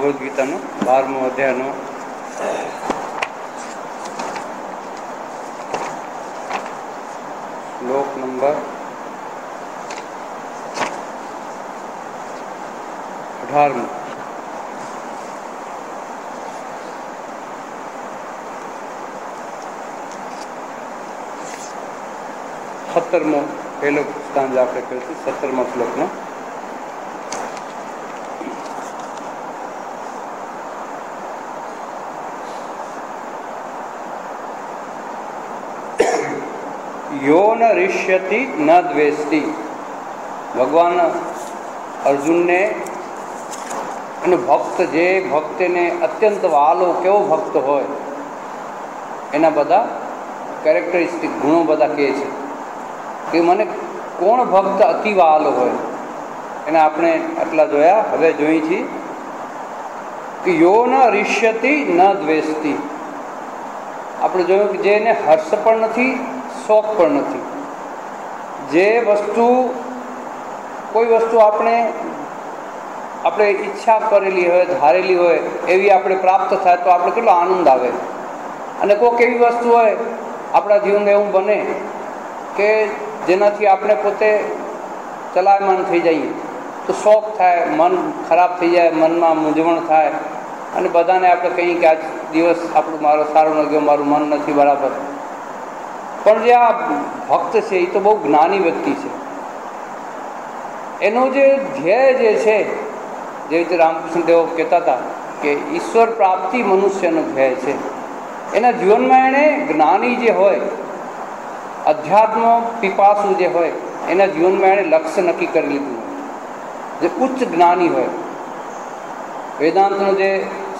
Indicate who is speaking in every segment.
Speaker 1: ભગવદ્ ગીતાનો 12મો અધ્યાયનો શ્લોક નંબર 18. સત્તરમો પહેલો સ્ટાન્જ આપણે કરીશું. 17મા શ્લોકનો યો ન રિષ્યતિ ન દ્વેષ્ટિ. ભગવાન અર્જુનને એનો ભક્ત, જે ભક્તને અત્યંત વાલો કેવો ભક્ત હોય એના બધા કેરેક્ટરિસ્ટિક ગુણો બધા કહે છે કે મને કોણ ભક્ત અતિ વાલો હોય. એને આપણે આટલા જોયા. હવે જોઈએ છીએ કે યો ન રિષ્યતિ ન દ્વેષ્ટિ. આપણે જોયું કે જેને હર્ષ પણ નથી, શોખ પણ નથી. જે વસ્તુ, કોઈ વસ્તુ આપણે ઈચ્છા કરેલી હોય, ધારેલી હોય એવી આપણે પ્રાપ્ત થાય તો આપણે કેટલો આનંદ આવે. અને કોઈક એવી વસ્તુ હોય આપણા જીવનમાં એવું બને કે જેનાથી આપણે પોતે ચલાયમાન થઈ જઈએ તો શોખ થાય, મન ખરાબ થઈ જાય, મનમાં મૂંઝવણ થાય અને બધાને આપણે કહીએ કે આજ દિવસ આપણું મારો સારો ન ગયો, મારું મન નથી બરાબર. પણ જે આ ભક્ત છે એ તો બહુ જ્ઞાની વ્યક્તિ છે. એનો જે ધ્યેય જે છે, જે રીતે રામકૃષ્ણ દેવ કહેતા હતા કે ઈશ્વર પ્રાપ્તિ મનુષ્યનો ધ્યેય છે. એના જીવનમાં એણે જ્ઞાની જે હોય, અધ્યાત્મ પીપાસુ જે હોય, એના જીવનમાં એણે લક્ષ્ય નક્કી કરી લીધું હોય. જે ઉચ્ચ જ્ઞાની હોય, વેદાંતનો જે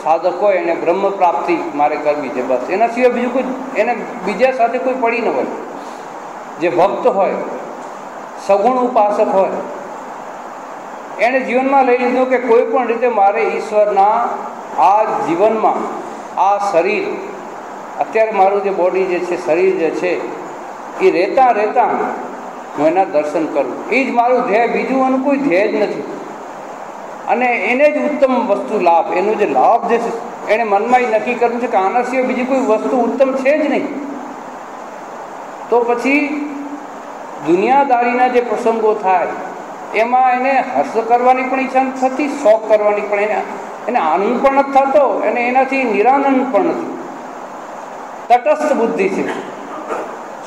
Speaker 1: સાધક હોય એને બ્રહ્મ પ્રાપ્તિ મારે કરવી છે, બસ. એના સિવાય બીજું કોઈ, એને બીજા સાથે કોઈ પડી ન હોય. જે ભક્ત હોય, સગુણ ઉપાસક હોય, એણે જીવનમાં લઈ લીધું કે કોઈ પણ રીતે મારે ઈશ્વરના આ જીવનમાં, આ શરીર, અત્યારે મારું જે બોડી જે છે, શરીર જે છે, એ રહેતા હું એના દર્શન કરું. એ જ મારું ધ્યેય, બીજું એનું કોઈ ધ્યેય જ નથી. અને એને જ ઉત્તમ વસ્તુ લાભ, એનું જે લાભ જે છે એણે મનમાં નક્કી કરવું છે કે આના સિવાય બીજી કોઈ વસ્તુ ઉત્તમ છે જ નહીં. તો પછી દુનિયાદારીના જે પ્રસંગો થાય એમાં એને હર્ષ કરવાની પણ ઈચ્છા નથી થતી, શોખ કરવાની પણ એને આનંદ પણ નથી થતો, અને એનાથી નિરાનંદ પણ નથી. તટસ્થ બુદ્ધિ છે,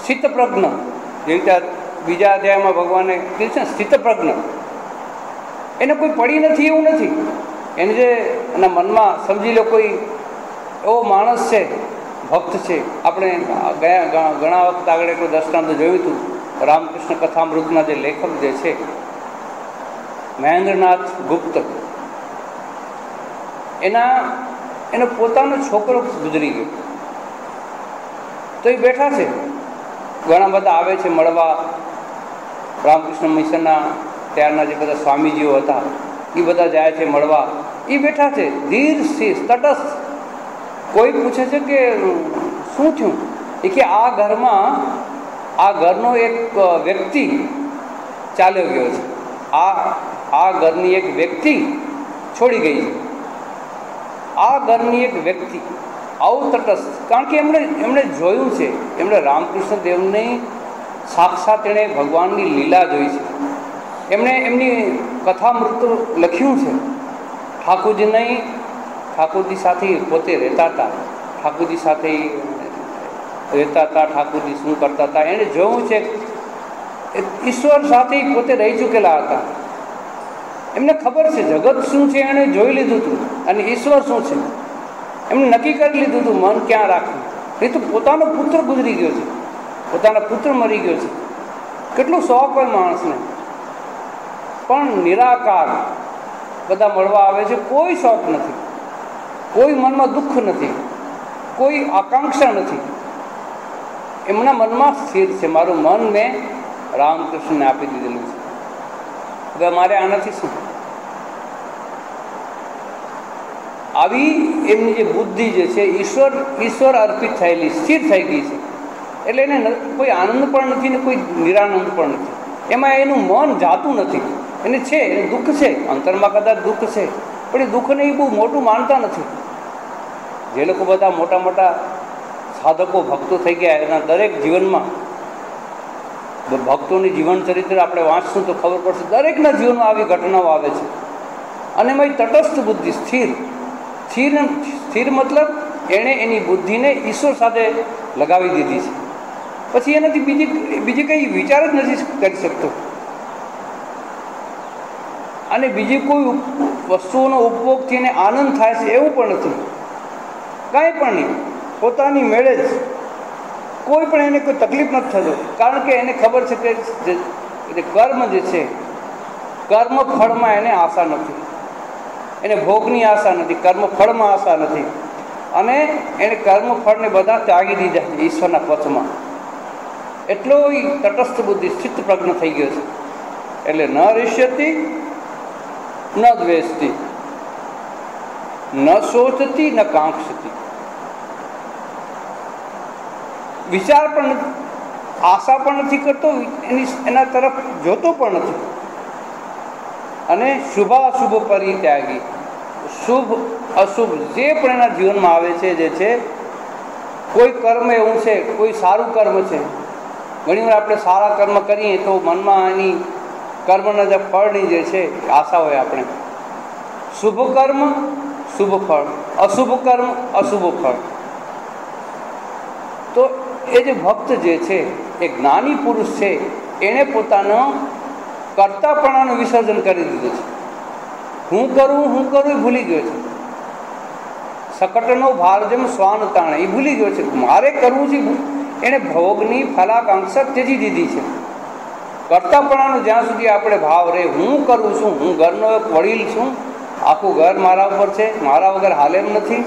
Speaker 1: સ્થિતપ્રજ્ઞ. જે રીતે બીજા અધ્યાયમાં ભગવાને કીધું છે ને, સ્થિતપ્રજ્ઞ. એને કોઈ પડી નથી એવું નથી. એને જે એના મનમાં સમજી લો કોઈ એવો માણસ છે, ભક્ત છે. આપણે ઘણા વખત આગળ એટલું દ્રષ્ટાંત જોયું હતું. રામકૃષ્ણ કથામૃતના જે લેખક જે છે મહેન્દ્રનાથ ગુપ્ત, એનો પોતાનો છોકરો ગુજરી ગયો. તો એ બેઠા છે, ઘણા બધા આવે છે મળવા. રામકૃષ્ણ મિશનના ત્યારના જે બધા સ્વામીજીઓ હતા એ બધા જાય છે મળવા. એ બેઠા છે ધીર સ્થિર તટસ્થ. કોઈ પૂછે છે કે શું થયું? એ કે આ ઘરમાં, આ ઘરનો એક વ્યક્તિ ચાલ્યો ગયો છે. આ ઘરની એક વ્યક્તિ છોડી ગઈ છે. આ ઘરની એક વ્યક્તિ આવું તટસ્થ. કારણ કે એમણે જોયું છે, એમણે રામકૃષ્ણ દેવની સાક્ષાત એણે ભગવાનની લીલા જોઈ છે. એમણે એમની કથામૃત લખ્યું છે. ઠાકોરજી નહીં, ઠાકોરજી સાથે પોતે રહેતા હતા, ઠાકોરજી સાથે રહેતા હતા, ઠાકોરજી શું કરતા હતા એણે જોયું છે. ઈશ્વર સાથે પોતે રહી ચૂકેલા હતા. એમને ખબર છે જગત શું છે, એણે જોઈ લીધું હતું, અને ઈશ્વર શું છે એમને નક્કી કરી લીધું હતું મન ક્યાં રાખવું. નહીં તો પોતાનો પુત્ર ગુજરી ગયો છે, પોતાના પુત્ર મરી ગયો છે. કેટલું શોખ હોય માણસને, પણ નિરાકાર બધા મળવા આવે છે. કોઈ શોખ નથી, કોઈ મનમાં દુઃખ નથી, કોઈ આકાંક્ષા નથી. એમના મનમાં સ્થિર છે, મારું મન મેં રામકૃષ્ણને આપી દીધેલું છે. હવે મારે આનાથી શું? આવી એમની જે બુદ્ધિ જે છે ઈશ્વર અર્પિત થયેલી, સ્થિર થઈ ગઈ છે. એટલે એને કોઈ આનંદ પણ નથી ને કોઈ નિરાનંદ પણ નથી. એમાં એનું મન જાતું નથી. એને છે, એને દુઃખ છે, અંતરમાં કદાચ દુઃખ છે, પણ એ દુઃખને એ બહુ મોટું માનતા નથી. જે લોકો બધા મોટા મોટા સાધકો ભક્તો થઈ ગયા, એના દરેક જીવનમાં ભક્તોની જીવન ચરિત્ર આપણે વાંચશું તો ખબર પડશે, દરેકના જીવનમાં આવી ઘટનાઓ આવે છે. અને એમાં તટસ્થ બુદ્ધિ, સ્થિર સ્થિર સ્થિર મતલબ એણે એની બુદ્ધિને ઈશ્વર સાથે લગાવી દીધી છે. પછી એનાથી બીજી કંઈ વિચાર જ નથી કરી શકતો. અને બીજી કોઈ વસ્તુઓનો ઉપયોગથી એને આનંદ થાય છે એવું પણ નથી, કાંઈ પણ નહીં. પોતાની મેળે જ કોઈ પણ એને કોઈ તકલીફ નથી થતો, કારણ કે એને ખબર છે કે કર્મ જે છે, કર્મ ફળમાં એને આશા નથી, એને ભોગની આશા નથી, કર્મ ફળમાં આશા નથી. અને એણે કર્મ ફળને બધા ત્યાગી દીધા છે ઈશ્વરના પથમાં. એટલો તટસ્થ બુદ્ધિ સ્થિત પ્રજ્ઞ થઈ ગયો છે. એટલે ન રિષ્યતી ન દ્વેષતી, ન શોચતી ન કાંક્ષતી. વિચાર પણ નથી, આશા પણ નથી કરતો, એના તરફ જોતો પણ નથી. અને શુભાશુભ પરિત્યાગી, શુભ અશુભ જે પણ એના જીવનમાં આવે છે, જે છે કોઈ કર્મ એવું છે, કોઈ સારું કર્મ છે. ઘણીવાર આપણે સારા કર્મ કરીએ તો મનમાં એની કર્મના જે ફળની જે છે આશા હોય આપણે. શુભ કર્મ શુભ ફળ, અશુભ કર્મ અશુભ ફળ. તો એ જે ભક્ત જે છે, એ જ્ઞાની પુરુષ છે, એણે પોતાનો કર્તાપણાનું વિસર્જન કરી દીધું છે. હું કરું એ ભૂલી ગયો છે. સકટનો ભાર જેમ શ્વાન તાણે, એ ભૂલી ગયો છે મારે કરવું છે. એણે ભોગની ફલાકાંક્ષા ત્યજી દીધી છે. કર્તાપણાનો જ્યાં સુધી આપણે ભાવ રહે, હું કરું છું, હું ઘરનો એક વડીલ છું, આખું ઘર મારા ઉપર છે, મારા વગર હાલે એમ નથી,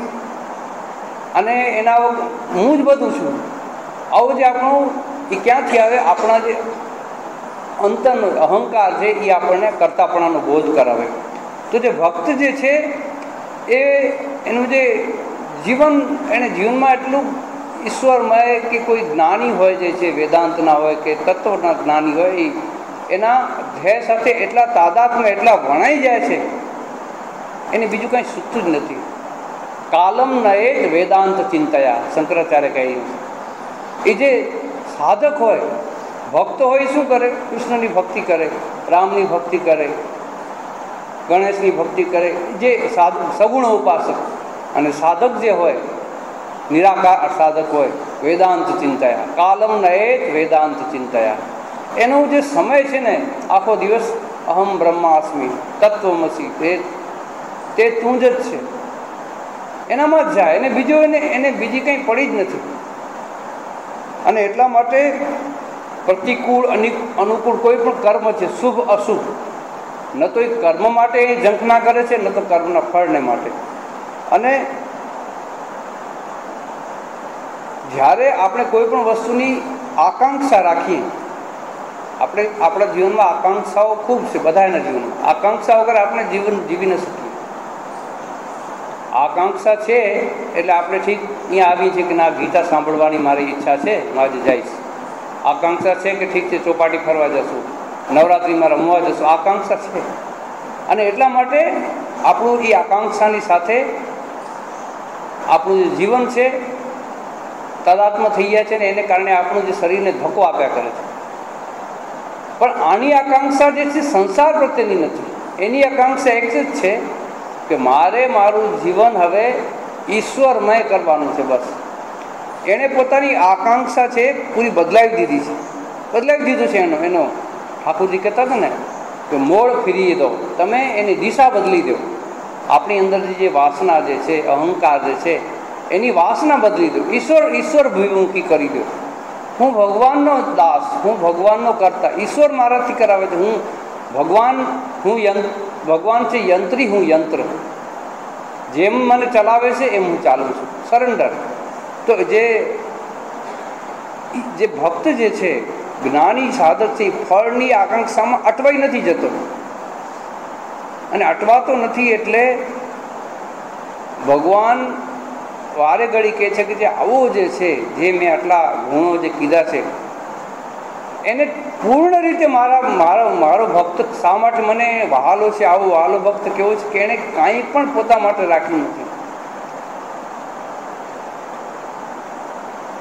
Speaker 1: અને એના વગર હું જ બધું છું. આવું જે આપણું એ ક્યાંથી આવે? આપણા જે અંતરનો અહંકાર છે એ આપણને કર્તાપણાનો બોધ કરાવે. તો જે ભક્ત જે છે એ એનું જે જીવન, એને જીવનમાં એટલું ઈશ્વરમય કે કોઈ જ્ઞાની હોય જે છે, વેદાંતના હોય કે તત્વના જ્ઞાની હોય, એના ધ્યેય સાથે એટલા તાદાત્મ્ય, એટલા વણાઈ જાય છે, એને બીજું કાંઈ સૂચતું જ નથી. કાલમ નયેત વેદાંત ચિંતયા, શંકરાચાર્ય કહ્યું. એ જે સાધક હોય, ભક્ત હોય, શું કરે? કૃષ્ણની ભક્તિ કરે, રામની ભક્તિ કરે, ગણેશની ભક્તિ કરે, જે સગુણ ઉપાસક. અને સાધક જે હોય, નિરાકાર સાધક હોય, વેદાંત ચિંતયા, કાલમ નયેત વેદાંત ચિંતયા. એનો જે સમય છે ને, આખો દિવસ અહમ બ્રહ્માસ્મિ તત્વમસી, તે તું જ છે, એનામાં જ જાય. એને બીજું એને બીજી કંઈ પડી જ નથી. અને એટલા માટે પ્રતિકૂળ અનુકૂળ કોઈ પણ કર્મ છે, શુભ અશુભ, ન તો એ કર્મ માટે એ ઝંખના કરે છે, ન તો કર્મના ફળને માટે. અને જ્યારે આપણે કોઈ પણ વસ્તુની આકાંક્ષા રાખીએ, આપણે આપણા જીવનમાં આકાંક્ષાઓ ખૂબ છે, બધાના જીવનમાં. આકાંક્ષા વગર આપણે જીવન જીવી ન શકીએ. આકાંક્ષા છે એટલે આપણે ઠીક અહીંયા આવી છે કે ના, ગીતા સાંભળવાની મારી ઈચ્છા છે, હું આજે જઈશ. આકાંક્ષા છે કે ઠીક છે, ચોપાટી ફરવા જશું, નવરાત્રિમાં રમવા જશું, આકાંક્ષા છે. અને એટલા માટે આપણું એ આકાંક્ષાની સાથે આપણું જે જીવન છે તાદાત્મ્ય થઈ ગયા છે ને, એને કારણે આપણું જે શરીરને ધક્કો આપ્યા કરે છે. પણ આની આકાંક્ષા જે છે સંસાર પ્રત્યેની નથી. એની આકાંક્ષા એક જ છે કે મારે મારું જીવન હવે ઈશ્વરમય કરવાનું છે, બસ. એણે પોતાની આકાંક્ષા છે પૂરી બદલાવી દીધી છે, બદલાવી દીધું છે. એનો ઠાકોરજી કહેતા હતા ને કે મોડ ફેરવી દો, તમે એની દિશા બદલી દો. આપણી અંદરની જે વાસના જે છે, અહંકાર જે છે, એની વાસના બદલી દો, ઈશ્વર ભૂમિમુખી કરી દો. હું ભગવાનનો દાસ, હું ભગવાનનો કરતા, ઈશ્વર મારાથી કરાવે છે. હું ભગવાન છે યંત્રી, હું યંત્ર. જેમ મને ચલાવે છે એમ હું ચાલું છું, સરેન્ડર. તો જે ભક્ત જે છે, જ્ઞાની સાધક છે, ફળની આકાંક્ષામાં અટવાઈ નથી જતો. અને અટવાતો નથી એટલે ભગવાન વારે ઘડી કહે છે કે જે આવો જે છે, જે મેં આટલા ગુણો જે કીધા છે, એને પૂર્ણ રીતે મારો ભક્ત શા માટે મને વહાલો છે, આવો વહાલો ભક્ત કેવો છે કે એણે કાંઈ પણ પોતા માટે રાખ્યું નથી.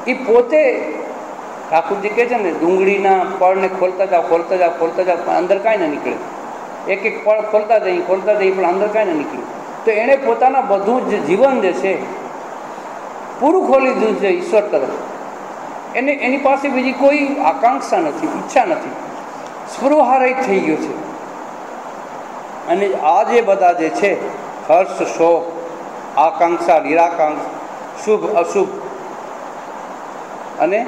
Speaker 1: એ પોતે ઠાકોરજી કહે છે ને, ડુંગળીના પળને ખોલતા જાઓ, ખોલતા જાઓ, ખોલતા જાઓ, પણ અંદર કાંઈ ના નીકળે. એક એક પળ ખોલતા જઈએ પણ અંદર કાંઈ ના નીકળે. તો એણે પોતાના બધું જ જીવન જે છે પૂરું ખોલી દીધું છે ઈશ્વર તરફ. એની પાસે બીજી કોઈ આકાંક્ષા નથી, ઈચ્છા નથી, સ્પૃહારહિત થઈ ગયો છે. અને આ જે બધા જે છે હર્ષ, શોક, આકાંક્ષા, નિરાકાંક્ષા, શુભ અશુભ અને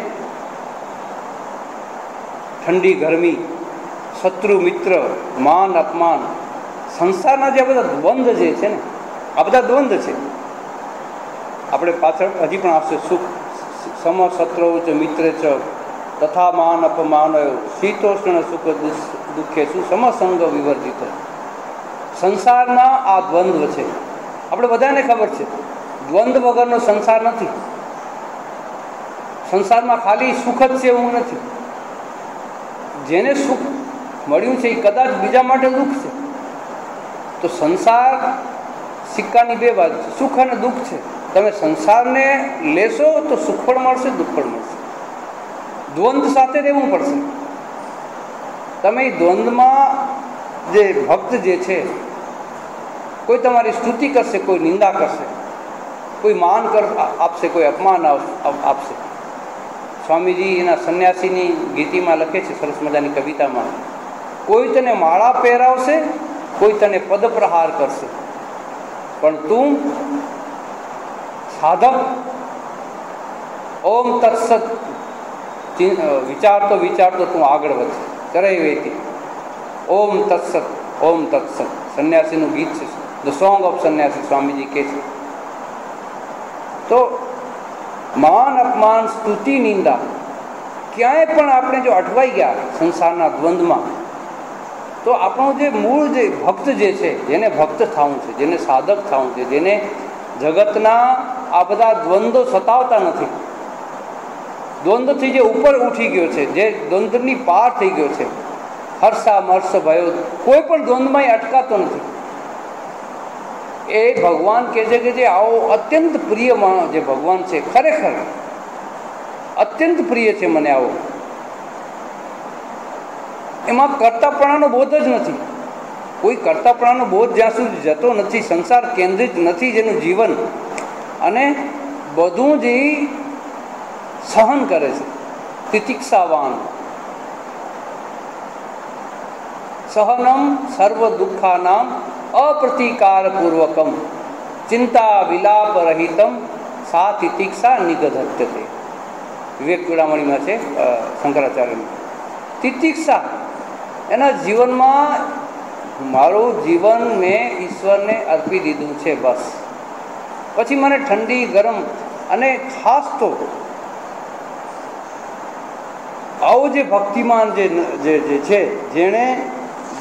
Speaker 1: ઠંડી ગરમી, શત્રુ મિત્ર, માન અપમાન, સંસારના જે બધા દ્વંદ્વ જે છે ને, આ બધા દ્વંદ્વ છે. આપણે પાછળ હજી પણ આવશે. સુખ સમ શત્રુ ચ મિત્ર ચ તથા માન અપમાન શીતોષ્ણ સુખ દુઃખે શું સમસંગ વિવર્જિત. સંસારના આ દ્વંદ્વ છે. આપણે બધાને ખબર છે દ્વંદ્વ વગરનો સંસાર નથી. સંસારમાં ખાલી સુખ જ છે એવું નથી. જેને સુખ મળ્યું છે એ કદાચ બીજા માટે દુઃખ છે. તો સંસાર સિક્કાની બે બાજુ છે, સુખ અને દુઃખ છે. તમે સંસારને લેશો તો સુખ પણ મળશે, દુઃખ પણ મળશે. દ્વંદ્વ સાથે રહેવું પડશે. તમે એ દ્વંદ્વમાં જે ભક્ત જે છે, કોઈ તમારી સ્તુતિ કરશે, કોઈ નિંદા કરશે, કોઈ માન આપશે, કોઈ અપમાન આપશે. સ્વામીજી એના સંન્યાસીની ગીતિમાં લખે છે, સરસ મજાની કવિતામાં, કોઈ તને માળા પહેરાવશે, કોઈ તને પદ પ્રહાર કરશે, પણ તું સાધક ઓમ તત્સત વિચારતો વિચારતો તું આગળ વધશે. કરે વેતી ઓમ તત્સત, ઓમ તત્સત. સંન્યાસીનું ગીત છે, ધ સોંગ ઓફ સંન્યાસી, સ્વામીજી કહે છે. તો માન અપમાન, સ્તુતિ, નિંદા, ક્યાંય પણ આપણે જો અટવાઈ ગયા સંસારના દ્વંદ્વમાં, તો આપણો જે મૂળ જે ભક્ત જે છે, જેને ભક્ત થવું છે, જેને સાધક થવું છે, જેને જગતના આ બધા દ્વંદ્વો સતાવતા નથી, દ્વંદ્વથી જે ઉપર ઉઠી ગયો છે, જે દ્વંદ્વની પાર થઈ ગયો છે, હર્ષા મર્ષ ભયો, કોઈ પણ દ્વંદ્વમાં અટકાતો નથી. એ ભગવાન કહે છે કે જે આવો અત્યંત પ્રિય જે ભગવાન છે, ખરેખર અત્યંત પ્રિય છે મને આવો. એમાં કર્તાપણાનો બોધ જ નથી. કોઈ કર્તાપણાનો બોધ જ્યાં સુધી જતો નથી, સંસાર કેન્દ્રિત નથી જેનું જીવન, અને બધું જ સહન કરે છે, તિતિક્ષાવાન, સહનમ સર્વ દુઃખાનામ અપ્રતિકાર પૂર્વકમ ચિંતા વિલાપ રહિતમ સા તિતિક્ષા નિગધત્યતે. વિવેક ચૂડામણીમાં છે શંકરાચાર્યની. તિતિક્ષા એના જીવનમાં, મારું જીવન મેં ઈશ્વરને અર્પી દીધું છે, બસ. પછી મને ઠંડી ગરમ, અને ખાસ તો આવો જે ભક્તિમાન જે છે, જેણે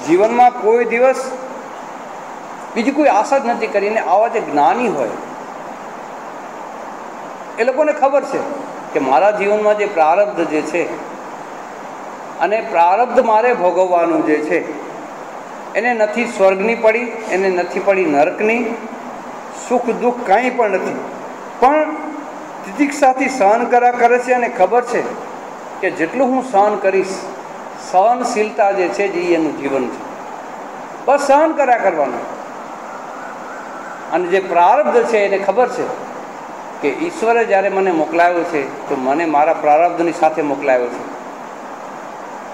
Speaker 1: જીવનમાં કોઈ દિવસ બીજી કોઈ આશા જ નથી કરીને, આવા જે જ્ઞાની હોય, એ લોકોને ખબર છે કે મારા જીવનમાં જે પ્રારબ્ધ જે છે, અને પ્રારબ્ધ મારે ભોગવવાનું જે છે, એને નથી સ્વર્ગની પડી, એને નથી પડી નરકની, સુખ દુઃખ કાંઈ પણ નથી, પણ તિતિક્ષાથી સહન કરે છે. અને ખબર છે કે જેટલું હું સહન કરીશ, સહનશીલતા જે છે જે એનું જીવન છે, બસ સહન કરવાનું. અને જે પ્રારબ્ધ છે એને ખબર છે કે ઈશ્વરે જ્યારે મને મોકલાવ્યો છે, તો મને મારા પ્રારબ્ધની સાથે મોકલાવ્યો છે.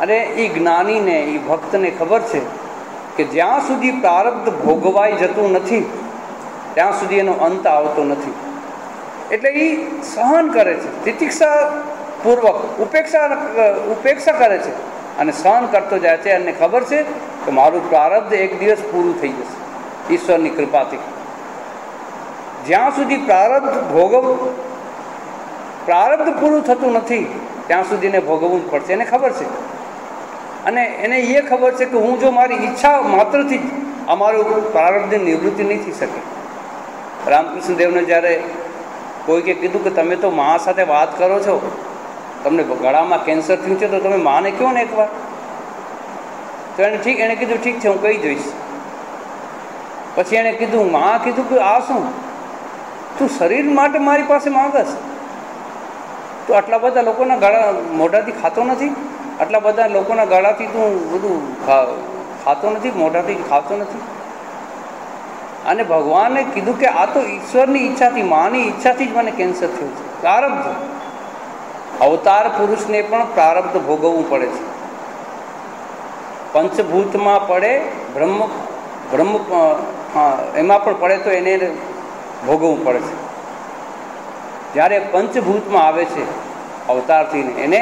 Speaker 1: અને એ જ્ઞાનીને, એ ભક્તને ખબર છે કે જ્યાં સુધી પ્રારબ્ધ ભોગવાઈ જતું નથી, ત્યાં સુધી એનો અંત આવતો નથી. એટલે એ સહન કરે છે, તિતિક્ષા પૂર્વક ઉપેક્ષા કરે છે, અને સહન કરતો જાય છે. અને ખબર છે કે મારું પ્રારબ્ધ એક દિવસ પૂરું થઈ જશે ઈશ્વરની કૃપાથી. જ્યાં સુધી પ્રારબ્ધ પૂરું થતું નથી, ત્યાં સુધી એને ભોગવવું જ પડશે. એને ખબર છે, અને એને એ ખબર છે કે હું જો મારી ઈચ્છા માત્રથી જ અમારું પ્રારબ્ધની નિવૃત્તિ નહીં થઈ શકે. રામકૃષ્ણ દેવને જ્યારે કોઈકે કીધું કે તમે તો મા સાથે વાત કરો છો, તમને ગળામાં કેન્સર થયું છે તો તમે માને કહો ને એકવાર. તો એણે કીધું ઠીક છે, હું કહી દઈશ. પછી એણે કીધું, માં કીધું કે આ શું, તું શરીર માટે મારી પાસે માંગસ? તું આટલા બધા લોકોના ગળા મોઢાથી ખાતો નથી? આટલા બધા લોકોના ગળાથી તું બધું ખાતો નથી, મોઢાથી ખાતો નથી? અને ભગવાને કીધું કે આ તો ઈશ્વરની ઈચ્છાથી, માની ઈચ્છાથી જ મને કેન્સર થયું છે. પ્રારબ્ધ. અવતાર પુરુષને પણ પ્રારબ્ધ ભોગવવું પડે છે. પંચભૂતમાં પડે, બ્રહ્મ એમાં પણ પડે તો એને ભોગવવું પડે છે. જ્યારે પંચભૂતમાં આવે છે અવતારથી, એને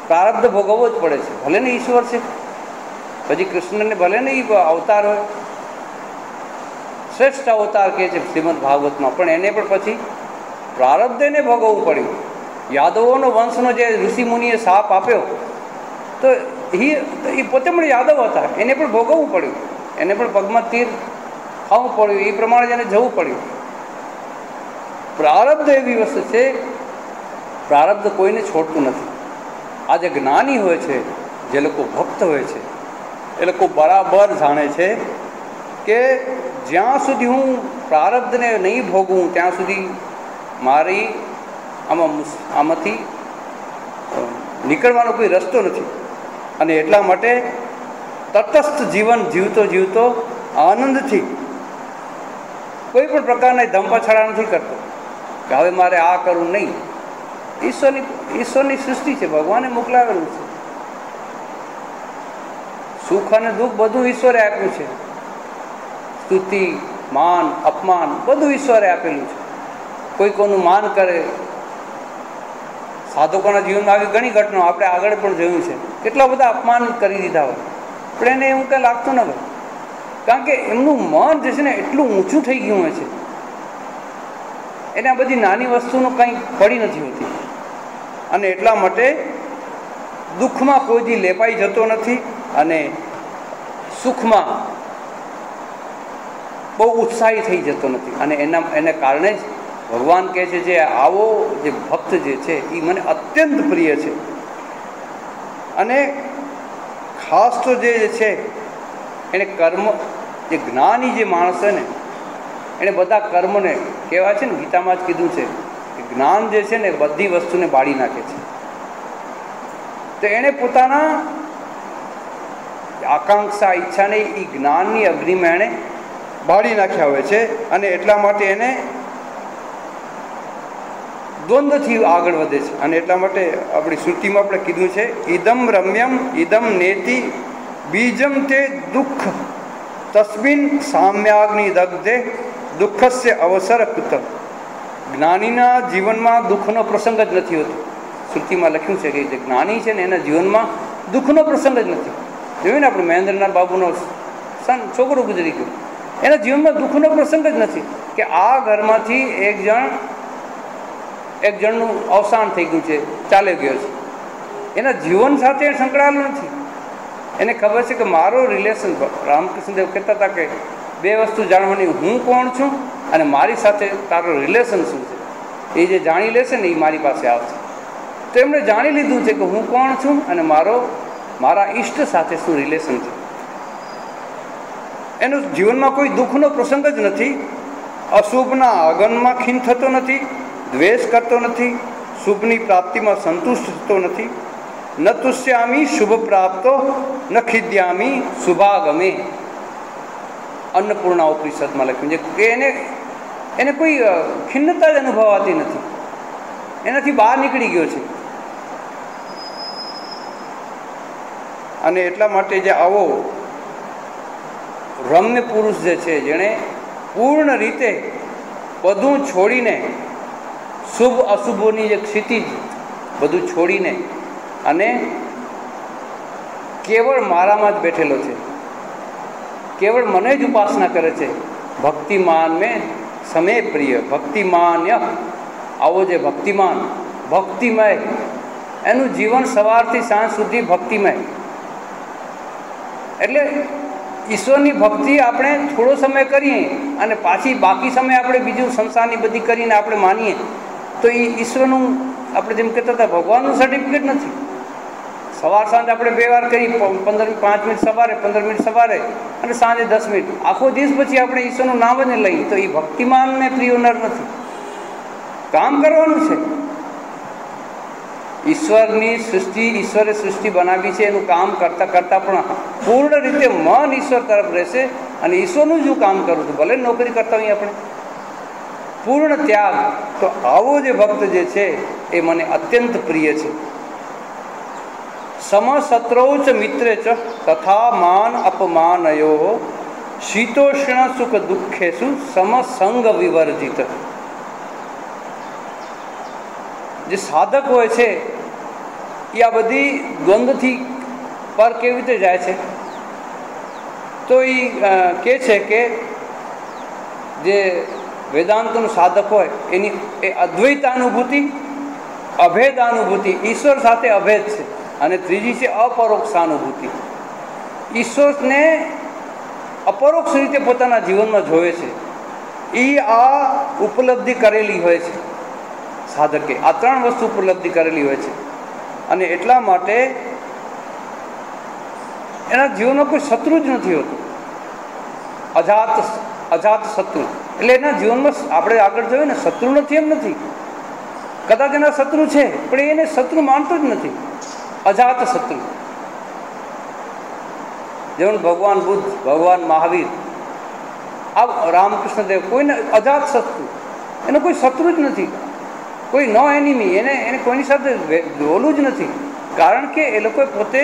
Speaker 1: પ્રારબ્ધ ભોગવવો જ પડે છે. ભલે ને ઈશ્વર છે, પછી કૃષ્ણને ભલે ને એ અવતાર હોય, શ્રેષ્ઠ અવતાર કહે છે શ્રીમદ ભાગવતમાં, પણ એને પણ પછી પ્રારબ્ધ એને ભોગવવું પડ્યું. યાદવોનો વંશનો જે ઋષિમુનિએ શાપ આપ્યો, તો એ પોતે પણ યાદવ હતા, એને પણ ભોગવવું પડ્યું, એને પણ પગમાં તીર ખાવું પડ્યું, એ પ્રમાણે એને જવું પડ્યું. પ્રારબ્ધ એવી વસ્તુ છે, પ્રારબ્ધ કોઈને છોડતું નથી. આ જે જ્ઞાની હોય છે, જે લોકો ભક્ત હોય છે, એ લોકો બરાબર જાણે છે કે જ્યાં સુધી હું પ્રારબ્ધને નહીં ભોગવું ત્યાં સુધી મારી આમાંથી નીકળવાનો કોઈ રસ્તો નથી. અને એટલા માટે તટસ્થ જીવન જીવતો આનંદથી કોઈ પણ પ્રકારના ધમપછાડા નથી કરતો કે હવે મારે આ કરવું નહીં. ઈશ્વરની સૃષ્ટિ છે, ભગવાને મોકલાવેલું છે. સુખ અને દુઃખ બધું ઈશ્વરે આપ્યું છે. સ્તુતિ, માન, અપમાન બધું ઈશ્વરે આપેલું છે. કોઈ કોનું માન કરે. સાધકોના જીવનમાં આવી ઘણી ઘટનાઓ આપણે આગળ પણ જોયું છે. કેટલા બધા અપમાન કરી દીધા હોય, પણ એને એવું કંઈ લાગતું ન હોય, કારણ કે એમનું મન જે છે ને એટલું ઊંચું થઈ ગયું હોય છે, એને આ બધી નાની વસ્તુનું કંઈ પડી નથી હોતી. અને એટલા માટે દુઃખમાં કોઈથી લેપાઈ જતો નથી અને સુખમાં બહુ ઉત્સાહી થઈ જતો નથી. અને એને કારણે જ ભગવાન કહે છે જે આવો જે ભક્ત જે છે એ મને અત્યંત પ્રિય છે. અને ખાસ તો જે છે એને કર્મ, જે જ્ઞાની જે માણસ છે ને એણે બધા કર્મને કહેવાય છે ને, ગીતામાં જ કીધું છે કે જ્ઞાન જે છે ને બધી વસ્તુને બાળી નાખે છે. તો એણે પોતાના આકાંક્ષા, ઈચ્છાને એ જ્ઞાનની અગ્નિમાં એણે બાળી નાખ્યા હોય છે. અને એટલા માટે એને દ્વંદ્વથી આગળ વધે છે. અને એટલા માટે આપણી શ્રુતિમાં આપણે કીધું છે, ઇદમ રમ્યમ ઇદમ નેતિ બીજમ તે દુઃખ તસ્મિન સામ્યાગ્નિ દગ્ધે દુઃખસ્ય અવસર કૃત. જ્ઞાનીના જીવનમાં દુઃખનો પ્રસંગ જ નથી હોતો. શ્રુતિમાં લખ્યું છે કે જે જ્ઞાની છે ને એના જીવનમાં દુઃખનો પ્રસંગ જ નથી. જોયું ને આપણે મહેન્દ્રનાથ બાબુનો છોકરો ગુજરી ગયો, એના જીવનમાં દુઃખનો પ્રસંગ જ નથી કે આ ઘરમાંથી એક જણનું અવસાન થઈ ગયું છે, ચાલી ગયો છે. એના જીવન સાથે સંકળાયેલો નથી. એને ખબર છે કે મારો રિલેશન, રામકૃષ્ણદેવ કહેતા હતા કે બે વસ્તુ જાણવાની, હું કોણ છું અને મારી સાથે તારો રિલેશન શું છે. એ જે જાણી લેશે ને એ મારી પાસે આવશે. તો એમણે જાણી લીધું છે કે હું કોણ છું અને મારા ઈષ્ટ સાથે શું રિલેશન છે. એનું જીવનમાં કોઈ દુઃખનો પ્રસંગ જ નથી. અશુભના આગમનમાં ખીન થતો નથી, દ્વેષ કરતો નથી, શુભની પ્રાપ્તિમાં સંતુષ્ટ થતો નથી. ન તુષ્યામી શુભ પ્રાપ્તો ન ખિદ્યામી શુભાગમે. અન્નપૂર્ણા ઉપનિષદમાં લખ્યું છે કે એને કોઈ ખિન્નતા જ અનુભવાતી નથી, એનાથી બહાર નીકળી ગયો છે. અને એટલા માટે જે આવો રમ્ય પુરુષ જે છે, જેણે પૂર્ણ રીતે બધું છોડીને, શુભ અશુભોની જે ક્ષિતિજ બધું છોડીને અને કેવળ મારામાં જ બેઠેલો છે, કેવળ મને જ ઉપાસના કરે છે. ભક્તિમાન મેં સમે પ્રિય ભક્તિમાન્ય. આવો જે ભક્તિમાન, ભક્તિમય, એનું જીવન સવારથી સાંજ સુધી ભક્તિમય. એટલે ઈશ્વરની ભક્તિ આપણે થોડો સમય કરીએ અને પાછી બાકી સમય આપણે બીજું સંસારની બધી કરીને આપણે માનીએ તો એ આપણે જેમ કહેતા હતા, ભગવાનનું સર્ટિફિકેટ નથી. સવાર સાંજ આપણે 2 વાર કરી, 5 મિનિટ સવારે, 15 મિનિટ સવારે અને સાંજે 10 મિનિટ. આખો દિવસ પછી આપણે ઈશ્વરનું નામ જ લઈએ તો એ ભક્તિમાન ને પ્રિય નર નથી. કામ કરવાનું છે. ઈશ્વરની સૃષ્ટિ, ઈશ્વરે સૃષ્ટિ બનાવી છે, એનું કામ કરતાં કરતાં પણ પૂર્ણ રીતે મન ઈશ્વર તરફ રહેશે અને ઈશ્વરનું જ હું કામ કરું છું, ભલે નોકરી કરતા હોઈએ આપણે. પૂર્ણ ત્યાગ. તો આવો જે ભક્ત જે છે એ મને અત્યંત પ્રિય છે. સમશત્રૌ ચ મિત્રે ચ તથા માન અપમાનયો શીતોષ્ણ સુખ દુઃખેષુ સમસંગ વિવર્જિત. જે સાધક હોય છે એ આ બધી દ્વંદ્વથી પર કેવી રીતે જાય છે? તો એ કહે છે કે જે વેદાંતનું સાધક હોય એની એ અદ્વૈતાનુભૂતિ, અભેદાનુભૂતિ, ઈશ્વર સાથે અભેદ છે. અને ત્રીજી છે અપરોક્ષાનુભૂતિ. ઈશ્વરને અપરોક્ષ રીતે પોતાના જીવનમાં જોવે છે. એ આ ઉપલબ્ધિ કરેલી હોય છે સાધકે. આ 3 વસ્તુ ઉપલબ્ધિ કરેલી હોય છે અને એટલા માટે એના જીવનમાં કોઈ શત્રુ જ નથી હોતું. અજાત શત્રુ. એટલે એના જીવનમાં આપણે આગળ જોયું ને, શત્રુ નથી એમ નથી. કદાચ એના શત્રુ છે પણ એને શત્રુ માનતો જ નથી. અજાત શત્રુ. જેવું ભગવાન બુદ્ધ, ભગવાન મહાવીર, આ રામકૃષ્ણ દેવ, કોઈને અજાત શત્રુ, એનો કોઈ શત્રુ જ નથી, કોઈ નો એનિમી. એને કોઈની સાથે બોલવું જ નથી. કારણ કે એ લોકોએ પોતે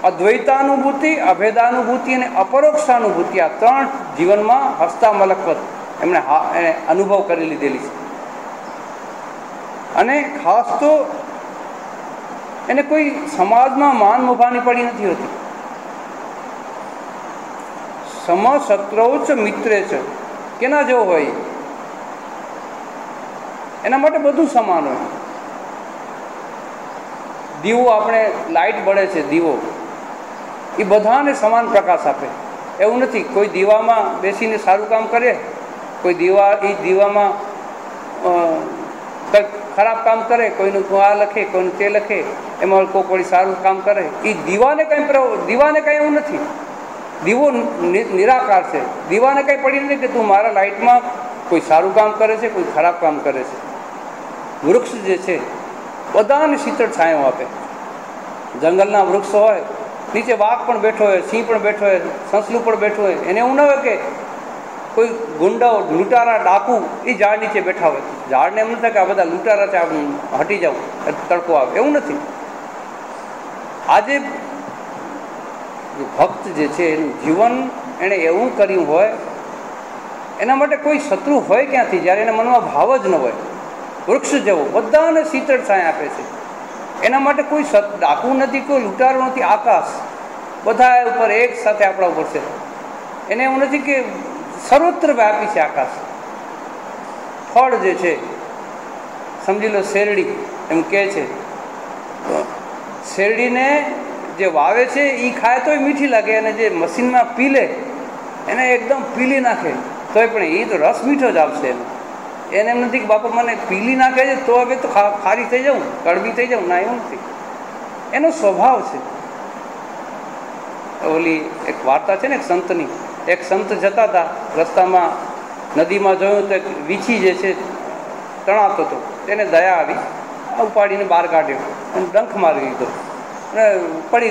Speaker 1: અદ્વૈતાનુભૂતિ, અભેદાનુભૂતિ અને અપરોક્ષાનુભૂતિ આ 3 જીવનમાં હસ્તા મલકવત એમણે અનુભવ કરી લીધેલી છે. અને ખાસ તો એને કોઈ સમાજમાં માન મોભાની પડી નથી હોતી. સમશત્રૌ ચ મિત્રે ચ. કેના જેવો હોય? એના માટે બધું સમાન હોય. દીવો, આપણે લાઇટ બળે છે, દીવો એ બધાને સમાન પ્રકાશ આપે. એવું નથી કોઈ દીવામાં બેસીને સારું કામ કરે, કોઈ દીવામાં કંઈક ખરાબ કામ કરે, કોઈનું આ લખે, કોઈનું તે લખે, એમાં કોઈ કોઈ સારું કામ કરે. એ દીવાને કંઈ એવું નથી. દીવો નિરાકાર છે. દીવાને કંઈ પડી નથી કે તું મારા લાઇટમાં કોઈ સારું કામ કરે છે, કોઈ ખરાબ કામ કરે છે. વૃક્ષ જે છે બધાને શીતળ છાંયો આપે. જંગલના વૃક્ષ હોય, નીચે વાઘ પણ બેઠો હોય, સિંહ પણ બેઠો હોય, સસલું પણ બેઠું હોય, એને એવું ન હોય કે કોઈ ગુંડો, લૂંટારા, ડાકુ એ ઝાડ નીચે બેઠા હોય. ઝાડને એમ ન થાય કે આ બધા લૂંટારા છે, હટી જાઉં, તડકો આવે, એવું નથી. આજે ભક્ત જે છે એનું જીવન એણે એવું કર્યું હોય, એના માટે કોઈ શત્રુ હોય ક્યાંથી, જ્યારે એના મનમાં ભાવ જ ન હોય. વૃક્ષ જેવો બધાને શીતળ છાંય આપે છે. એના માટે કોઈ ડાકુ નથી, કોઈ લૂંટારો નથી. આકાશ બધા ઉપર એક સાથે આપણા ઉપર છે. એને એવું નથી કે સર્વત્ર વ્યાપી છે આકાશ. ફળ જે છે, સમજી લો શેરડી, એમ કહે છે, શેરડીને જે વાવે છે એ ખાય તોય મીઠી લાગે, અને જે મશીનમાં પીલે એને એકદમ પીલી નાખે તોય પણ એ તો રસ મીઠો જ આપશે. એને એમ નથી કે બાપા મને પીલી નાખે છે તો હવે તો ખારી થઈ જાઉં, કડવી થઈ જાઉં. ના, એવું નથી. એનો સ્વભાવ છે. ઓલી એક વાર્તા છે ને, એક સંતની. એક સંત જતા હતા, રસ્તામાં નદીમાં જોયું તો એક વીછી જે છે તણાતો હતો. તેને દયા આવી, ઉપાડીને બહાર કાઢ્યો અને ડંખ મારી દીધો અને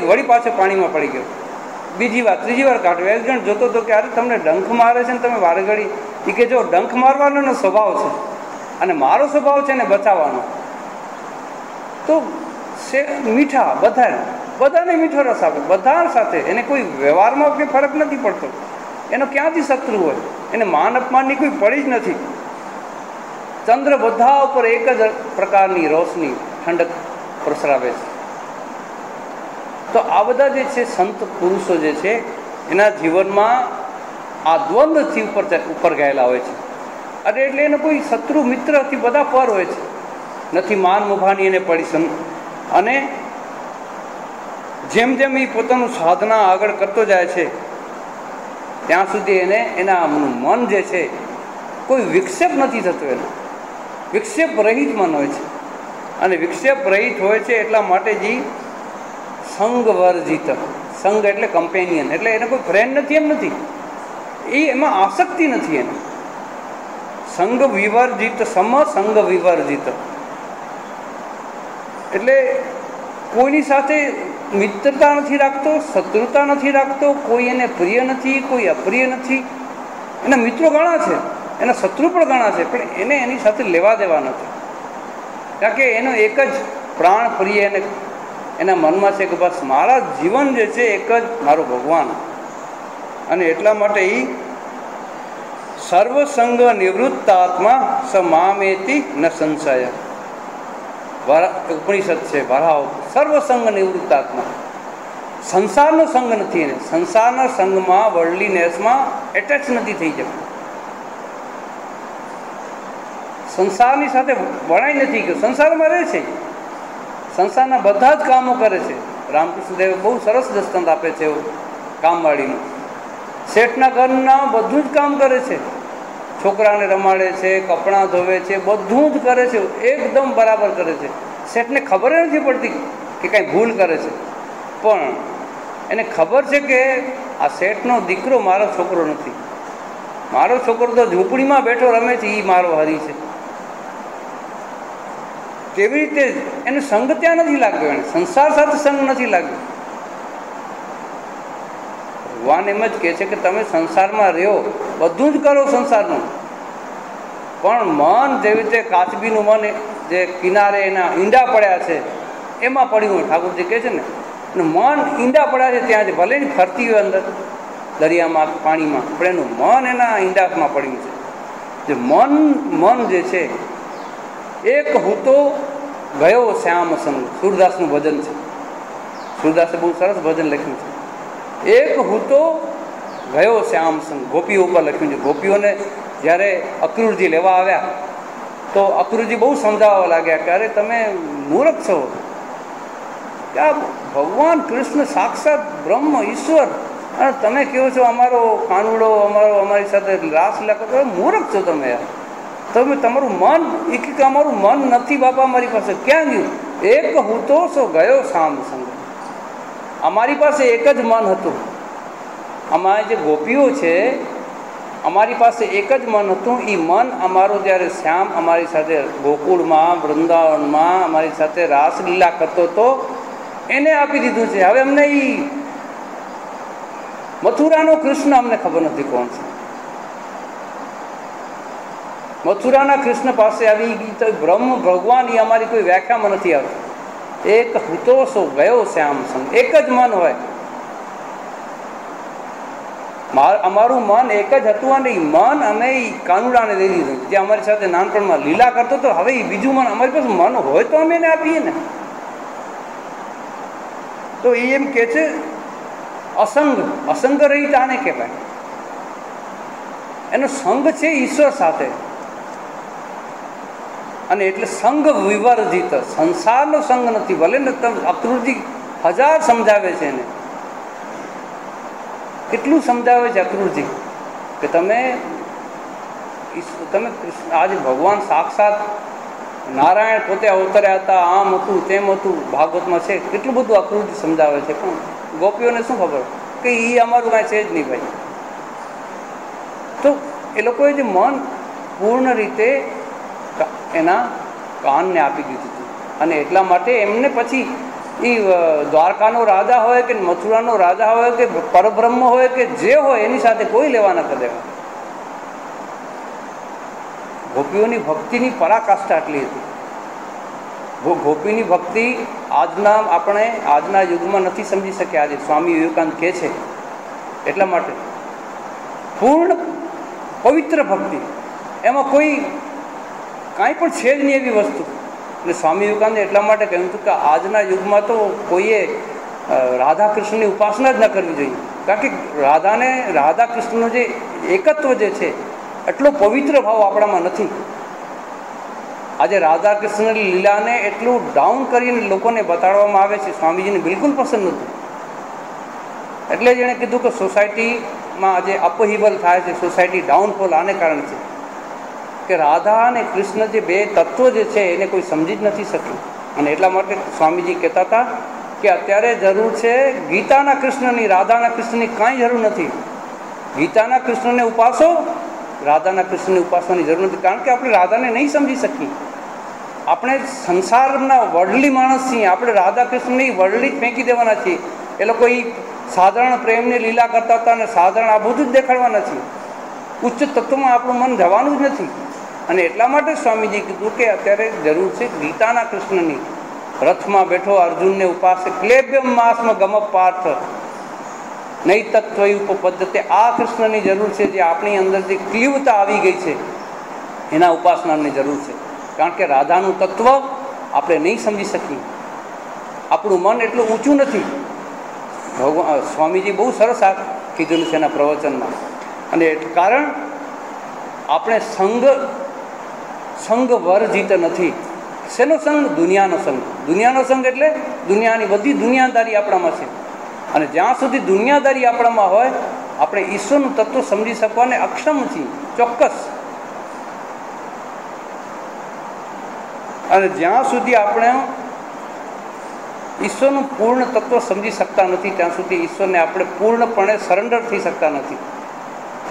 Speaker 1: વળી પાછો પાણીમાં પડી ગયો. બીજી વાર, ત્રીજી વાર કાઢ્યો. એક જણ જોતો હતો કે અરે તમને ડંખ મારે છે ને તમે વારે ઘડી. એ કે જો ડંખ મારવાનો એનો સ્વભાવ છે અને મારો સ્વભાવ છે ને બચાવવાનો. તો મીઠા બધાને મીઠો રસ આપે, બધા સાથે. એને કોઈ વ્યવહારમાં કંઈ ફરક નથી પડતો. એનો ક્યાંથી શત્રુ હોય? એને માન અપમાનની કોઈ પડી જ નથી. ચંદ્ર બધા ઉપર એક જ પ્રકારની રોશની, ઠંડક પ્રસરાવે છે. તો આ બધા જે છે સંત પુરુષો જે છે એના જીવનમાં આ દ્વંદ્વથી ઉપર ગયેલા હોય છે. અને એટલે એનો કોઈ શત્રુ મિત્રથી બધા પર હોય છે, નથી માન મોભાની એને પડી. અને જેમ જેમ એ પોતાનું સાધના આગળ કરતો જાય છે ત્યાં સુધી એના મન જે છે કોઈ વિક્ષેપ નથી થતો. એનો વિક્ષેપ રહિત મન હોય છે, અને વિક્ષેપ રહિત હોય છે એટલા માટે જ સંગ વર્જિત. સંગ એટલે કમ્પેનિયન, એટલે એને કોઈ ફ્રેન્ડ નથી એમ નથી, એ એમાં આસક્તિ નથી એને. સંગ વિવર્જિત, સમ સંગ વિવર્જિત એટલે કોઈની સાથે મિત્રતા નથી રાખતો, શત્રુતા નથી રાખતો, કોઈ એને પ્રિય નથી, કોઈ અપ્રિય નથી. એના મિત્રો ઘણા છે, એના શત્રુ પણ ઘણા છે, પણ એને એની સાથે લેવા દેવા નથી. કારણ કે એનો એક જ પ્રાણ પ્રિય એને એના મનમાં છે કે બસ મારા જીવન જે છે એક જ મારો ભગવાન. અને એટલા માટે એ સર્વસંગ નિવૃત્તાત્મા સ મામેતિ ન સંશય. ઉપનિષદ છે વરાહ. સર્વસંગ નિવૃત્તાત્મા, સંસારનો સંગ નથી એને, સંસારના સંગમાં વર્લ્ડલીનેસમાં એટેચ નથી થઈ જતું, સંસારની સાથે વણાઈ નથી ગયો, સંસારમાં રહે છે, સંસારના બધા જ કામો કરે છે. રામકૃષ્ણ દેવ બહુ સરસ દૃષ્ટાંત આપે છે કામવાળીનું. શેઠના ઘરના બધું જ કામ કરે છે, છોકરાને રમાડે છે, કપડાં ધોવે છે, બધું જ કરે છે, એકદમ બરાબર કરે છે. શેઠને ખબર નથી પડતી કે કાંઈ ભૂલ કરે છે, પણ એને ખબર છે કે આ શેઠનો દીકરો મારો છોકરો નથી, મારો છોકરો તો ઝૂંપડીમાં બેઠો રમે છે, એ મારો હરી છે. કેવી રીતે એને સંગ ત્યાં નથી લાગ્યો, એને સંસાર સાથે સંગ નથી લાગ્યો. ભગવાન એમ જ કહે છે કે તમે સંસારમાં રહ્યો, બધું જ કરો સંસારનું, પણ મન જેવી રીતે કાચબીનું મન જે કિનારે એના ઈંડા પડ્યા છે એમાં પડ્યું, ઠાકોરજી કહે છે ને, મન ઈંડા પડ્યા છે ત્યાં જ, ભલે ને ફરતી હોય અંદર દરિયામાં પાણીમાં, પણ એનું મન એના ઈંડામાં પડ્યું છે. જે મન જે છે, એક હું તો ગયો શ્યામ સંગ, સુરદાસનું ભજન છે. સુરદાસે બહુ સરસ ભજન લખ્યું છે, એક હું તો ગયો શ્યામ સંગ. ગોપીઓ ઉપર લખ્યું છે. ગોપીઓને જ્યારે અક્રૂરજી લેવા આવ્યા તો અક્રૂરજી બહુ સમજાવવા લાગ્યા કે અરે તમે મૂર્ખ છો, કે આ ભગવાન કૃષ્ણ સાક્ષાત બ્રહ્મ ઈશ્વર, અને તમે કહો છો અમારો કાનુડો અમારી સાથે રાસલીલા કરો, મૂર્ખ છો તમે યાર. તમે તમારું મન એ કે અમારું મન નથી બાપા અમારી પાસે. ક્યાં ગયું? એક હું તો ગયો શ્યામ સંગ. અમારી પાસે એક જ મન હતું. અમારી જે ગોપીઓ છે અમારી પાસે એક જ મન હતું. એ મન અમારું જ્યારે શ્યામ અમારી સાથે ગોકુળમાં વૃંદાવનમાં અમારી સાથે રાસલીલા કરતો હતો એને આપી દીધું છે. હવે અમને એ મથુરાનો કૃષ્ણ અમને ખબર નથી કોણ છે. મથુરાના કૃષ્ણ પાસે આવી ગઈ તો બ્રહ્મ ભગવાન એ અમારી કોઈ વ્યાખ્યામાં નથી આવતી. એક હતો ગયો શ્યામ સંગ, એક જ મન હોય. અમારું મન એક જ હતું અને એ મન અમે કાનુડાને દઈ દીધું, જે અમારી સાથે નાનપણમાં લીલા કરતો હતો. હવે એ બીજું મન અમારી પાસે મન હોય તો અમે એને આપીએ ને. તો એ એમ કે છે અસંગ રહિત આને કહેવાય. એનો સંગ છે ઈશ્વર સાથે, અને એટલે સંગ વિવર્જિત, સંસારનો સંગ નથી. ભલે ને તમે અક્રૂરજી 1000 સમજાવે છે એને, કેટલું સમજાવે છે અક્રૂરજી કે તમે આજે ભગવાન સાક્ષાત નારાયણ પોતે અવતર્યા હતા, આમ હતું તેમ હતું, ભાગવતમાં છે. કેટલું બધું અક્રૂરજી સમજાવે છે, પણ ગોપીઓને શું ખબર કે એ અમારું કાંઈ છે જ નહીં ભાઈ. તો એ લોકોએ જે મન પૂર્ણ રીતે એના કાનને આપી દીધું હતું, અને એટલા માટે એમને પછી એ દ્વારકાનો રાજા હોય કે મથુરાનો રાજા હોય કે પરબ્રહ્મ હોય કે જે હોય એની સાથે કોઈ લેવા ન કરે. ગોપીઓની ભક્તિની પરાકાષ્ઠા આટલી હતી. ગોપીની ભક્તિ આજના યુગમાં નથી સમજી શક્યા. આજે સ્વામી વિવેકાનંદ કહે છે એટલા માટે પૂર્ણ પવિત્ર ભક્તિ, એમાં કોઈ કાંઈ પણ છે જ નહીં એવી વસ્તુ. એટલે સ્વામી વિવેકાનંદે એટલા માટે કહ્યું હતું કે આજના યુગમાં તો કોઈએ રાધા કૃષ્ણની ઉપાસના જ ન કરવી જોઈએ, કારણ કે રાધા કૃષ્ણનો જે એકત્વ જે છે એટલો પવિત્ર ભાવ આપણામાં નથી. આજે રાધા કૃષ્ણની લીલાને એટલું ડાઉન કરીને લોકોને બતાડવામાં આવે છે, સ્વામીજીને બિલકુલ પસંદ નહોતું. એટલે જ એણે કીધું કે સોસાયટીમાં આજે અપહિવલ થાય છે, સોસાયટી ડાઉનફોલ આને કારણે છે. કે રાધા અને કૃષ્ણ જે બે તત્વો જે છે એને કોઈ સમજી જ નથી શક્યું. અને એટલા માટે સ્વામીજી કહેતા હતા કે અત્યારે જરૂર છે ગીતાના કૃષ્ણની, રાધાના કૃષ્ણની કાંઈ જરૂર નથી. ગીતાના કૃષ્ણને ઉપાસો, રાધાના કૃષ્ણને ઉપાસવાની જરૂર નથી. કારણ કે આપણે રાધાને નહીં સમજી શકીએ. આપણે સંસારના વર્ડલી માણસ છીએ. આપણે રાધા કૃષ્ણની વર્ડલી જ ફેંકી દેવાના છીએ. એ લોકો એ સાધારણ પ્રેમની લીલા કરતા હતા અને સાધારણ આ બધું જ દેખાડવાના છીએ. ઉચ્ચ તત્વમાં આપણું મન જવાનું જ નથી. અને એટલા માટે સ્વામીજી કીધું કે અત્યારે જરૂર છે ગીતાના કૃષ્ણની. રથમાં બેઠો અર્જુનને ઉપાસે ક્લેબ્યમ માસમાં ગમ પાર્થ નહીં તત્વ ઉપપદ્ધતિ. આ કૃષ્ણની જરૂર છે જે આપણી અંદર જે ક્લીવતા આવી ગઈ છે એના ઉપાસનાની જરૂર છે. કારણ કે રાધાનું તત્વ આપણે નહીં સમજી શકીએ. આપણું મન એટલું ઊંચું નથી. ભગવાન સ્વામીજી બહુ સરસ આ કીધેલું છે એના પ્રવચનમાં. અને કારણ આપણે સંગ વર્જિત નથી. શેનો સંગ? દુનિયાનો સંગ. દુનિયાનો સંગ એટલે દુનિયાની બધી દુનિયાદારી આપણામાં છે. અને જ્યાં સુધી દુનિયાદારી આપણામાં હોય આપણે ઈશ્વરનું તત્વ સમજી શકવાને અક્ષમ છીએ, ચોક્કસ. અને જ્યાં સુધી આપણે ઈશ્વરનું પૂર્ણ તત્વ સમજી શકતા નથી ત્યાં સુધી ઈશ્વરને આપણે પૂર્ણપણે સરેન્ડર થઈ શકતા નથી.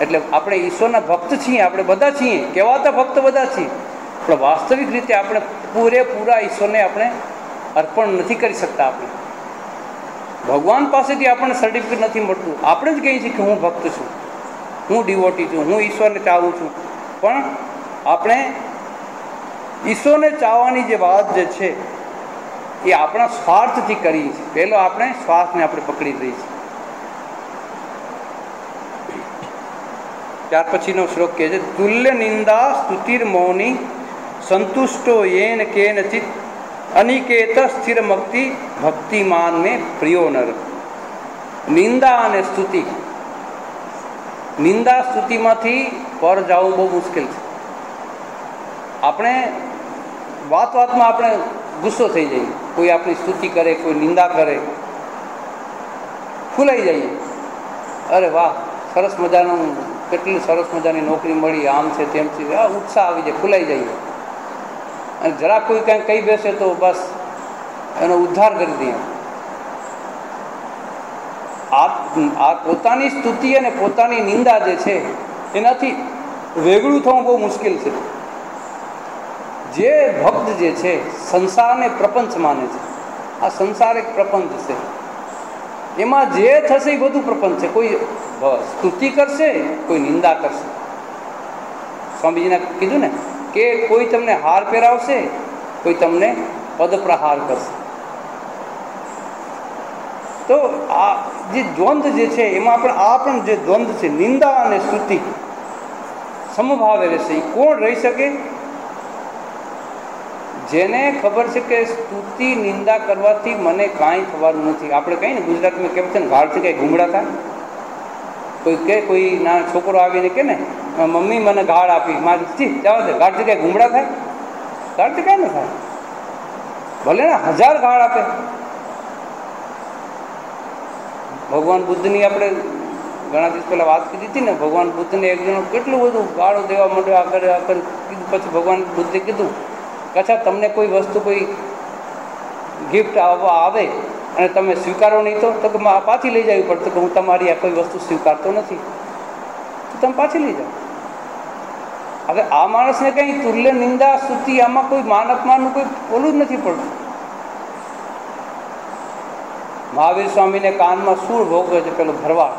Speaker 1: એટલે આપણે ઈશ્વરના ભક્ત છીએ, આપણે બધા છીએ, કહેવાતા ભક્ત બધા છીએ, પણ વાસ્તવિક રીતે આપણે પૂરેપૂરા ઈશ્વરને આપણે અર્પણ નથી કરી શકતા. આપણે ભગવાન પાસેથી આપણને સર્ટિફિકેટ નથી મળતું. આપણે જ કહીએ છીએ કે હું ભક્ત છું, હું ડિવોટી છું, હું ઈશ્વરને ચાહું છું, પણ આપણે ઈશ્વરને ચાહવાની જે વાત જે છે એ આપણા સ્વાર્થથી કરીએ છીએ. પહેલો આપણે શ્વાસને આપણે પકડી લઈએ છીએ. ત્યાર પછીનો શ્લોક કહે છે તુલ્ય નિંદા સ્તુતિર મૌની સંતુષ્ટો યેન કેનચિત અનિકેત સ્થિર મક્તિ ભક્તિમાન મેં પ્રિયો નર. નિંદા અને સ્તુતિ, નિંદા સ્તુતિમાંથી પર જવું બહુ મુશ્કેલ છે. આપણે વાતમાં આપણે ગુસ્સો થઈ જઈએ. કોઈ આપણી સ્તુતિ કરે, કોઈ નિંદા કરે, ફૂલાઈ જઈએ. અરે વાહ, સરસ મજાનું, કેટલી સરસ મજાની નોકરી મળી, આમ છે તેમ છે, આ ઉત્સાહ આવી જાય, ફૂલાઈ જઈએ. અને જરા કોઈ કાંઈ કહી બેસે તો બસ એનો ઉદ્ધાર કરી દઈએ. આ પોતાની સ્તુતિ અને પોતાની નિંદા જે છે એનાથી વેગળું થવું બહુ મુશ્કેલ છે. જે ભક્ત જે છે સંસારને પ્રપંચ માને છે. આ સંસાર એક પ્રપંચ છે, એમાં જે થશે એ બધું પ્રપંચ છે. કોઈ સ્તુતિ કરશે, કોઈ નિંદા કરશે. સ્વામીજીને કીધું ને કે કોઈ તમને હાર પહેરાવશે, કોઈ તમને પદપ્રહાર કરશે. તો આ જે દ્વંદ્વ જે છે એમાં પણ જે દ્વંદ્વ છે, નિંદા અને સ્તુતિ સમભાવે રહેશે. એ કોણ રહી શકે? જેને ખબર છે કે સ્તુતિ નિંદા કરવાથી મને કાંઈ થવાનું નથી. આપણે કહીએ ને ગુજરાતીમાં કેમ છે ને, ગાળથી કાંઈ ઘૂમડા થાય. કોઈ કે કોઈ નાનો છોકરો આવીને કે ને મમ્મી મને ગાળ આપી, મારી જવા દે, ગાળથી કાંઈ ઘૂમડા થાય? ગાળથી કાંઈ ન થાય. ભલે ને 1000 ગાળ આપે. ભગવાન બુદ્ધની આપણે ઘણા દિવસ પહેલાં વાત કરી હતી ને, ભગવાન બુદ્ધને એક જણો કેટલું બધું ગાળો દેવા માંડ્યો, આ કરે કીધું. પછી ભગવાન બુદ્ધે કીધું કે અચ્છા, તમને કોઈ વસ્તુ, કોઈ ગિફ્ટ આવવા આવે અને તમે સ્વીકારો નહીં તો પાછી લઈ જવી પડશે. કે હું તમારી આ કોઈ વસ્તુ સ્વીકારતો નથી, તો તમે પાછી લઈ જાઓ. હવે આ માણસને કંઈ તુલ્ય નિંદા સ્તુતિ આમાં કોઈ માન અપમાનનું કોઈ બોલું જ નથી પડતું. મહાવીર સ્વામીને કાનમાં સૂળ ભોગવે છે પેલો ભરવાડ,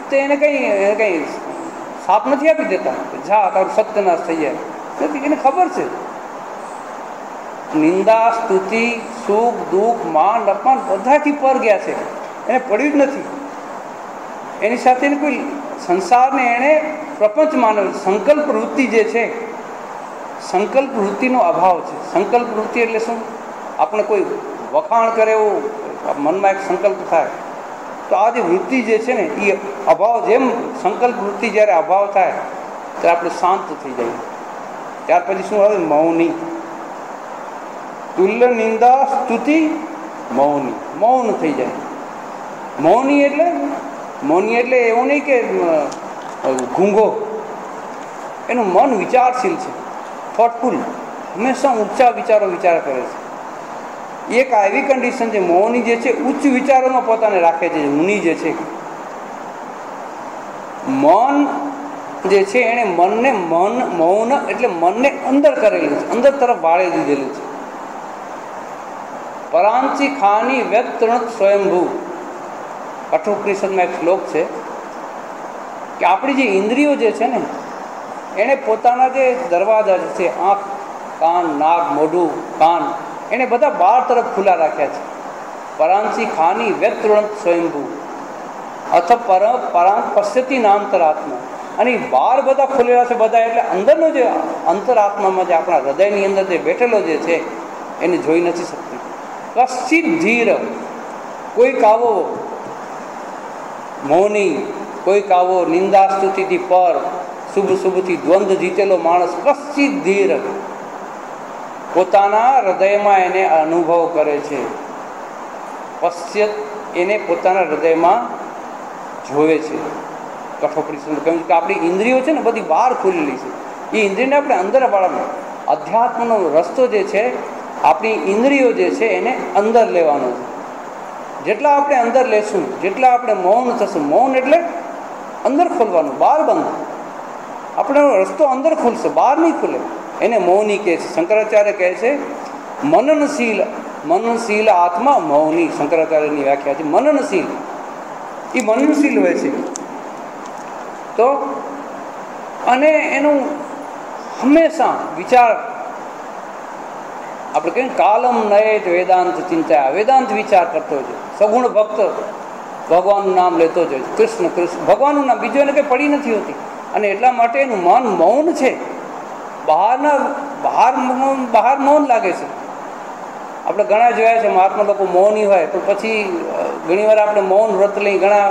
Speaker 1: તો એને કંઈ સાપ નથી આપી દેતા જા તારું સત્યનાશ થઈ જાય. નથી, એને ખબર છે નિંદા સ્તુતિ સુખ દુઃખ માન અપમાન બધાથી પર ગયા છે, એને પડ્યું જ નથી. એની સાથે કોઈ સંસારને એણે પ્રપંચ માનવ. સંકલ્પ વૃત્તિ જે છે, સંકલ્પ વૃત્તિનો અભાવ છે. સંકલ્પ વૃત્તિ એટલે શું? આપણે કોઈ વખાણ કરે એવું મનમાં એક સંકલ્પ થાય તો આ જે વૃત્તિ જે છે ને એ અભાવ, જેમ સંકલ્પ વૃત્તિ જ્યારે અભાવ થાય ત્યારે આપણે શાંત થઈ જઈએ. ત્યાર પછી શું આવે? મૌની. તુલ્ય નિંદા સ્તુતિ મૌની, મૌન થઈ જાય. મૌની એટલે એવું નહીં કે ઘૂંઘો, એનું મન વિચારશીલ છે, થોટફુલ, હંમેશા ઊંચા વિચારો વિચાર કરે છે. એક એવી કન્ડિશન છે, મૌની જે છે ઉચ્ચ વિચારોમાં પોતાને રાખે છે. મુનિ જે છે, મન જે છે એણે મનને મૌન એટલે મનને અંદર કરેલું છે, અંદર તરફ વાળી દીધેલું છે. પરાંચી ખાની વ્યક્ત સ્વયંભૂ, કઠોપનિષદમાં એક શ્લોક છે કે આપણી જે ઇન્દ્રિયો જે છે ને એણે પોતાના જે દરવાજા છે, આંખ, કાન, નાક, મોઢું, કાન, એને બધા બહાર તરફ ખુલ્લા રાખ્યા છે. પરાંચી ખાની વ્યક્ત સ્વયંભૂ અથ પરાંત પશ્યતિ નાંતરાત્મા, અને બહાર બધા ખુલેલા છે બધા, એટલે અંદરનો જે અંતરાત્મામાં જે આપણા હૃદયની અંદર જે બેઠેલો જે છે એને જોઈ નથી શકતી. કશ્ચિત ધીર, કોઈક આવો મૌની, કોઈક આવો નિંદા સ્તુતિથી પર, શુભ શુભથી દ્વંદ્વ જીતેલો માણસ, કશ્ચિત ધીર, પોતાના હૃદયમાં એને અનુભવ કરે છે. પશ્ચિત, એને પોતાના હૃદયમાં જોવે છે. કઠોપનિષદ કહ્યું કે આપણી ઇન્દ્રિયો છે ને બધી બહાર ખુલેલી છે, એ ઇન્દ્રિયને આપણે અંદર વાળવાનો અધ્યાત્મનો રસ્તો જે છે, આપણી ઇન્દ્રિયો જે છે એને અંદર લેવાનો છે. જેટલા આપણે અંદર લેશું, જેટલા આપણે મૌન થશું, મૌન એટલે અંદર ખોલવાનું, બહાર બંધ, આપણો રસ્તો અંદર ખુલશે, બહાર નહીં ખુલે, એને મૌની કહે છે. શંકરાચાર્ય કહે છે મનનશીલ આત્મા મૌની. શંકરાચાર્યની વ્યાખ્યા છે મનનશીલ, એ મનનશીલ હોય છે. તો અને એનું હંમેશા વિચાર, આપણે કહીએ કાલમ નયે વેદાંત ચિંતા, વેદાંત વિચાર કરતો છે. સગુણ ભક્ત ભગવાનનું નામ લેતો જ, કૃષ્ણ કૃષ્ણ, ભગવાનનું નામ, બીજું એને કંઈ પડી નથી હોતી. અને એટલા માટે એનું મન મૌન છે. બહાર મૌન લાગે છે. આપણે ઘણા જોયા છે મહાત્મા લોકો મૌની હોય, પણ પછી ઘણીવાર આપણે મૌન વ્રત લઈ, ઘણા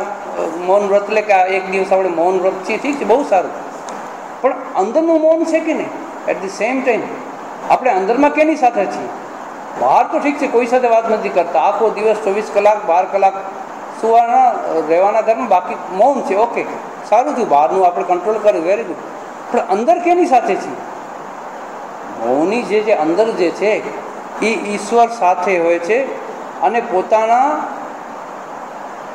Speaker 1: મૌન વ્રત લે કે એક દિવસ આપણે મૌન વ્રત છીએ, ઠીક છે, બહુ સારું, પણ અંદરનું મૌન છે કે નહીં? એટ ધી સેમ ટાઈમ આપણે અંદરમાં કેની સાથે છીએ? બહાર તો ઠીક છે, કોઈ સાથે વાત નથી કરતા, આખો દિવસ 24 કલાક 12 કલાક સુવાના રહેવાના ધર્મ, બાકી મૌન છે, ઓકે, સારું થયું, બહારનું આપણે કંટ્રોલ કર્યું, વેરી ગુડ. પણ અંદર કેની સાથે છીએ? મૌની જે અંદર જે છે એ ઈશ્વર સાથે હોય છે, અને પોતાના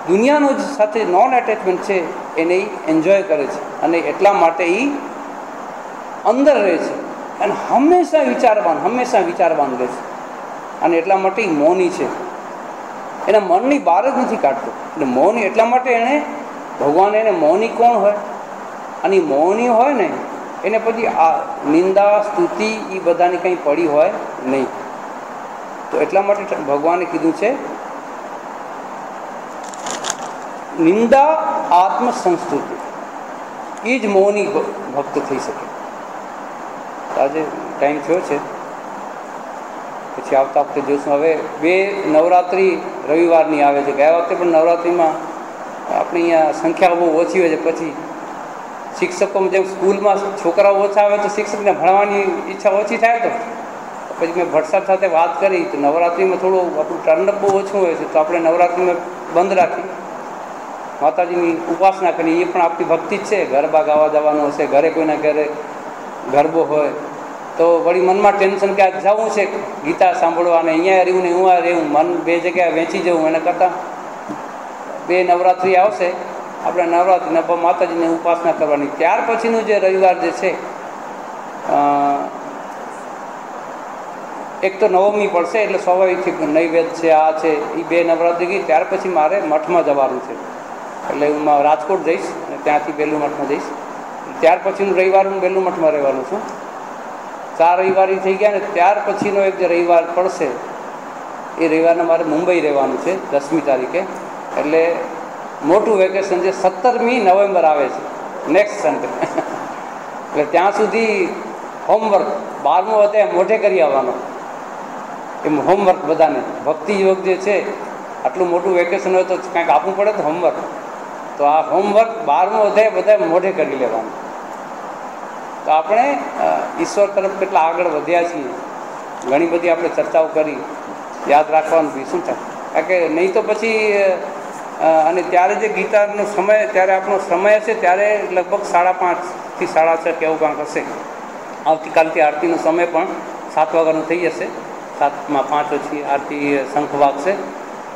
Speaker 1: દુનિયાનો સાથે નોન એટેચમેન્ટ છે એને એન્જોય કરે છે, અને એટલા માટે એ અંદર રહે છે, અને હંમેશા વિચારવાનું રહે છે, અને એટલા માટે એ મૌની છે. એના મનની બહાર જ નથી કાઢતો. એટલે મૌની એટલા માટે એણે ભગવાન એને મૌની કોણ હોય, અને મૌની હોય ને એને પછી આ નિંદા સ્તુતિ એ બધાની કંઈ પડી હોય નહીં. તો એટલા માટે ભગવાને કીધું છે નિંદા આત્મ સંસ્તુતિ, એ જ મૌની ભક્ત થઈ શકે. આજે ટાઈમ થયો છે, પછી આવતા વખતે જોઈશું. હવે 2 નવરાત્રિ રવિવારની આવે છે. ગયા વખતે પણ નવરાત્રિમાં આપણી અહીંયા સંખ્યા બહુ ઓછી હોય છે. પછી શિક્ષકોમાં જેમ સ્કૂલમાં છોકરાઓ ઓછા આવે તો શિક્ષકને ભણવાની ઈચ્છા ઓછી થાય, તો પછી મેં ભટ્ટ સાહેબ સાથે વાત કરી તો નવરાત્રિમાં થોડું આપણું ટર્નઅપ બહુ ઓછું હોય છે, તો આપણે નવરાત્રિમાં બંધ રાખી, માતાજીની ઉપાસના કરી. એ પણ આપણી ભક્તિ જ છે. ગરબા ગાવા જવાનું હશે, ઘરે કોઈના ઘરે ગરબો હોય તો વળી મનમાં ટેન્શન કે આજ જવું છે ગીતા સાંભળવા, અને અહીંયા રહેવું ને હું રહેવું, મન 2 જગ્યાએ વેચી જવું, એના કરતાં 2 નવરાત્રિ આવશે, આપણે નવરાત્રિના માતાજીની ઉપાસના કરવાની. ત્યાર પછીનું જે રવિવાર જે છે, એક તો નવમી પડશે એટલે સ્વાભાવિક નૈવેદ્ય છે, આ છે, એ 2 નવરાત્રિ ગઈ. ત્યાર પછી મારે મઠમાં જવાનું છે, એટલે હું રાજકોટ જઈશ અને ત્યાંથી બેલું મઠમાં જઈશ. ત્યાર પછીનું રવિવાર હું બેલું મઠમાં રહેવાનું છું. 4 રવિવારી થઈ ગયા ને ત્યાર પછીનો એક જે રવિવાર પડશે એ રવિવારને મારે મુંબઈ રહેવાનું છે 10મી તારીખે. એટલે મોટું વેકેશન છે. 17મી નવેમ્બર આવે છે, નેક્સ્ટ સન્ડે. એટલે ત્યાં સુધી હોમવર્ક 12મો અધ્યાય મોઢે કરી આવવાનો, એમ હોમવર્ક બધાને. ભક્તિ યોગ જે છે, આટલું મોટું વેકેશન હોય તો કાંઈક આપવું પડે તો હોમવર્ક. તો આ હોમવર્ક 12મો અધ્યાય બધા મોઢે કરી લેવાનું. તો આપણે ઈશ્વર તરફ કેટલા આગળ વધ્યા છીએ, ઘણી બધી આપણે ચર્ચાઓ કરી, યાદ રાખવાનું બી શું થાય. કારણ કે નહીં તો પછી અને ત્યારે જે ગીતાનો સમય, ત્યારે આપણો સમય છે ત્યારે લગભગ 5:30 થી 6:30 કે એવું કાંક હશે. આવતીકાલથી આરતીનો સમય પણ 7 વાગ્યાનો થઈ જશે. 7 માં 5 ઓછી આરતી શંખ વાગશે.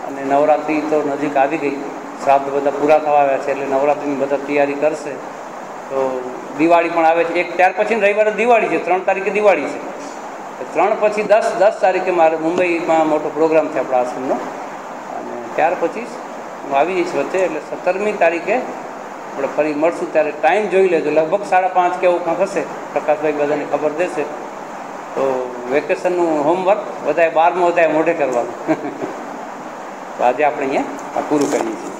Speaker 1: અને નવરાત્રિ તો નજીક આવી ગઈ, શ્રાદ્ધ બધા પૂરા થવા આવ્યા છે, એટલે નવરાત્રિની બધા તૈયારી કરશે. તો દિવાળી પણ આવે છે. એક ત્યાર પછી રવિવારે દિવાળી છે, 3 તારીખે દિવાળી છે. 3 પછી 10 તારીખે મારે મુંબઈમાં મોટો પ્રોગ્રામ છે આપણા આશ્રમનો, અને ત્યાર પછી હું આવી જઈશ વચ્ચે. એટલે 17મી તારીખે આપણે ફરી મળશું. ત્યારે ટાઈમ જોઈ લેજો, લગભગ 5:30 કે એવું કાંક હશે. પ્રકાશભાઈ બધાને ખબર દેશે. તો વેકેશનનું હોમવર્ક બધાએ 12મું અધ્યાય મોઢે કરવાનું. તો આજે આપણે અહીંયા પૂરું કરીએ છીએ.